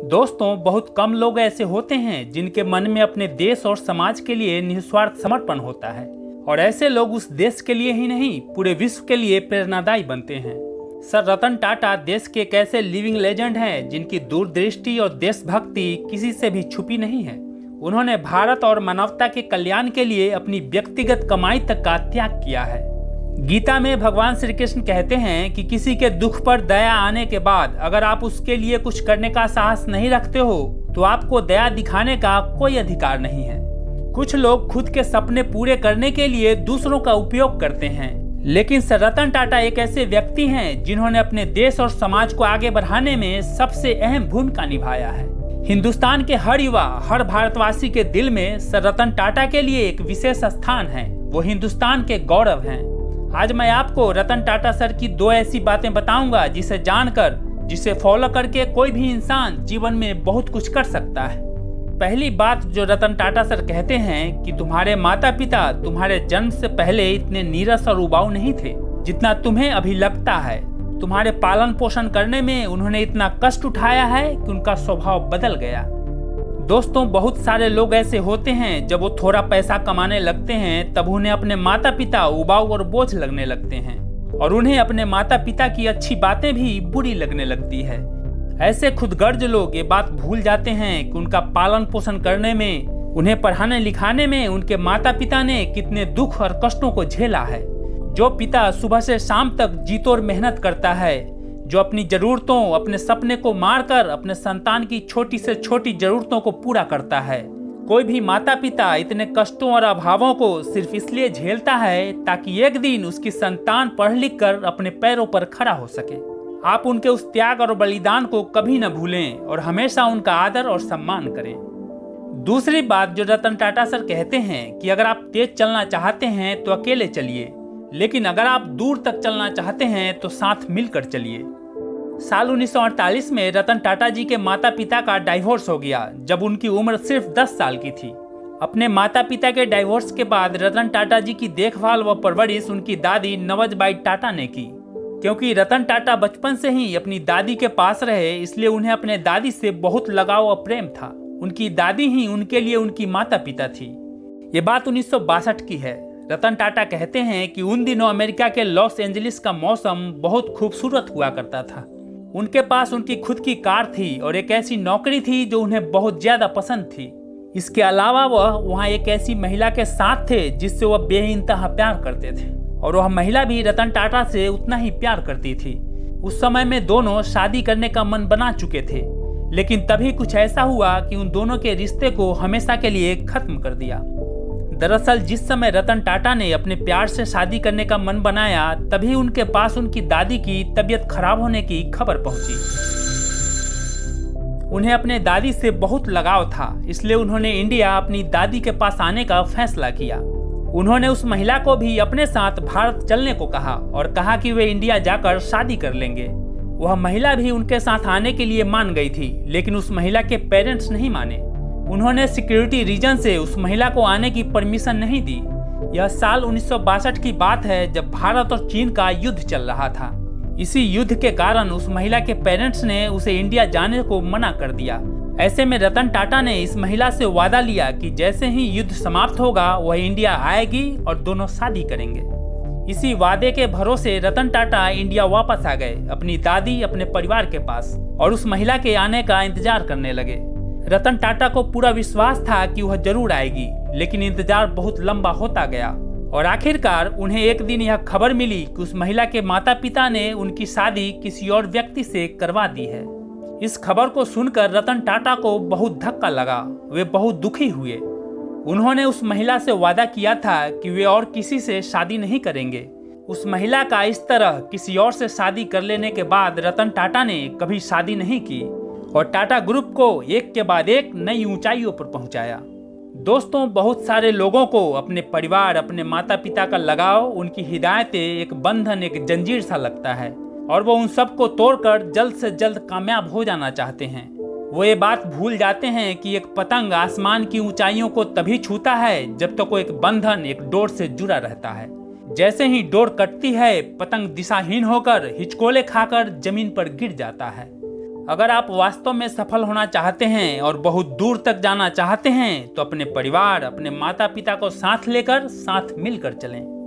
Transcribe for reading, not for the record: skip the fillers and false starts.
दोस्तों, बहुत कम लोग ऐसे होते हैं जिनके मन में अपने देश और समाज के लिए निस्वार्थ समर्पण होता है और ऐसे लोग उस देश के लिए ही नहीं पूरे विश्व के लिए प्रेरणादायी बनते हैं। सर रतन टाटा देश के एक ऐसे लिविंग लेजेंड हैं जिनकी दूरदृष्टि और देशभक्ति किसी से भी छुपी नहीं है। उन्होंने भारत और मानवता के कल्याण के लिए अपनी व्यक्तिगत कमाई तक का त्याग किया है। गीता में भगवान श्री कृष्ण कहते हैं कि किसी के दुख पर दया आने के बाद अगर आप उसके लिए कुछ करने का साहस नहीं रखते हो तो आपको दया दिखाने का कोई अधिकार नहीं है। कुछ लोग खुद के सपने पूरे करने के लिए दूसरों का उपयोग करते हैं, लेकिन सर रतन टाटा एक ऐसे व्यक्ति हैं जिन्होंने अपने देश और समाज को आगे बढ़ाने में सबसे अहम भूमिका निभाया है। हिंदुस्तान के हर युवा, हर भारतवासी के दिल में सर रतन टाटा के लिए एक विशेष स्थान है। वो हिंदुस्तान के गौरव हैं। आज मैं आपको रतन टाटा सर की दो ऐसी बातें बताऊंगा जिसे जानकर, जिसे फॉलो करके कोई भी इंसान जीवन में बहुत कुछ कर सकता है। पहली बात जो रतन टाटा सर कहते हैं कि तुम्हारे माता पिता तुम्हारे जन्म से पहले इतने नीरस और उबाऊ नहीं थे जितना तुम्हें अभी लगता है। तुम्हारे पालन पोषण करने में उन्होंने इतना कष्ट उठाया है कि उनका स्वभाव बदल गया। दोस्तों, बहुत सारे लोग ऐसे होते हैं जब वो थोड़ा पैसा कमाने लगते हैं तब उन्हें अपने माता पिता उबाऊ और बोझ लगने लगते हैं और उन्हें अपने माता पिता की अच्छी बातें भी बुरी लगने लगती है। ऐसे खुदगर्ज लोग ये बात भूल जाते हैं कि उनका पालन पोषण करने में, उन्हें पढ़ाने लिखाने में उनके माता पिता ने कितने दुख और कष्टों को झेला है। जो पिता सुबह से शाम तक जी तोड़ मेहनत करता है, जो अपनी जरूरतों, अपने सपने को मारकर अपने संतान की छोटी से छोटी जरूरतों को पूरा करता है। कोई भी माता पिता इतने कष्टों और अभावों को सिर्फ इसलिए झेलता है ताकि एक दिन उसकी संतान पढ़ लिख कर अपने पैरों पर खड़ा हो सके। आप उनके उस त्याग और बलिदान को कभी न भूलें और हमेशा उनका आदर और सम्मान करें। दूसरी बात जो रतन टाटा सर कहते हैं कि अगर आप तेज चलना चाहते हैं तो अकेले चलिए, लेकिन अगर आप दूर तक चलना चाहते हैं तो साथ मिलकर चलिए। साल 1948 में रतन टाटा जी के माता पिता का डाइवोर्स हो गया जब उनकी उम्र सिर्फ 10 साल की थी। अपने माता पिता के डाइवोर्स के बाद रतन टाटा जी की देखभाल व परवरिश उनकी दादी नवजबाई टाटा ने की। क्योंकि रतन टाटा बचपन से ही अपनी दादी के पास रहे, इसलिए उन्हें अपने दादी से बहुत लगाव और प्रेम था। उनकी दादी ही उनके लिए उनकी माता पिता थी। ये बात 1962 की है। रतन टाटा कहते हैं कि उन दिनों अमेरिका के लॉस एंजलिस का मौसम बहुत खूबसूरत हुआ करता था। उनके पास उनकी खुद की कार थी और एक ऐसी नौकरी थी जो उन्हें बहुत ज्यादा पसंद थी। इसके अलावा वह वहाँ एक ऐसी महिला के साथ थे जिससे वह बेइंतहा प्यार करते थे और वह महिला भी रतन टाटा से उतना ही प्यार करती थी। उस समय में दोनों शादी करने का मन बना चुके थे, लेकिन तभी कुछ ऐसा हुआ कि उन दोनों के रिश्ते को हमेशा के लिए खत्म कर दिया। दरअसल जिस समय रतन टाटा ने अपने प्यार से शादी करने का मन बनाया तभी उनके पास उनकी दादी की तबीयत खराब होने की खबर पहुंची। उन्हें अपने दादी से बहुत लगाव था, इसलिए उन्होंने इंडिया अपनी दादी के पास आने का फैसला किया। उन्होंने उस महिला को भी अपने साथ भारत चलने को कहा और कहा कि वे इंडिया जाकर शादी कर लेंगे। वह महिला भी उनके साथ आने के लिए मान गई थी, लेकिन उस महिला के पेरेंट्स नहीं माने। उन्होंने सिक्योरिटी रीजन से उस महिला को आने की परमिशन नहीं दी। यह साल 1962 की बात है जब भारत और चीन का युद्ध चल रहा था। इसी युद्ध के कारण उस महिला के पेरेंट्स ने उसे इंडिया जाने को मना कर दिया। ऐसे में रतन टाटा ने इस महिला से वादा लिया कि जैसे ही युद्ध समाप्त होगा वह इंडिया आएगी और दोनों शादी करेंगे। इसी वादे के भरोसे रतन टाटा इंडिया वापस आ गए, अपनी दादी, अपने परिवार के पास, और उस महिला के आने का इंतजार करने लगे। रतन टाटा को पूरा विश्वास था कि वह जरूर आएगी, लेकिन इंतजार बहुत लंबा होता गया और आखिरकार उन्हें एक दिन यह खबर मिली कि उस महिला के माता पिता ने उनकी शादी किसी और व्यक्ति से करवा दी है। इस खबर को सुनकर रतन टाटा को बहुत धक्का लगा। वे बहुत दुखी हुए। उन्होंने उस महिला से वादा किया था कि वे और किसी से शादी नहीं करेंगे। उस महिला का इस तरह किसी और से शादी कर लेने के बाद रतन टाटा ने कभी शादी नहीं की और टाटा ग्रुप को एक के बाद एक नई ऊंचाइयों पर पहुंचाया। दोस्तों, बहुत सारे लोगों को अपने परिवार, अपने माता पिता का लगाव, उनकी हिदायतें एक बंधन, एक जंजीर सा लगता है और वो उन सब को तोड़कर जल्द से जल्द कामयाब हो जाना चाहते हैं। वो ये बात भूल जाते हैं कि एक पतंग आसमान की ऊंचाइयों को तभी छूता है जब तक वो एक बंधन, एक डोर से जुड़ा रहता है। जैसे ही डोर कटती है, पतंग दिशाहीन होकर हिचकोले खाकर जमीन पर गिर जाता है। अगर आप वास्तव में सफल होना चाहते हैं और बहुत दूर तक जाना चाहते हैं तो अपने परिवार, अपने माता पिता को साथ लेकर साथ मिलकर चलें।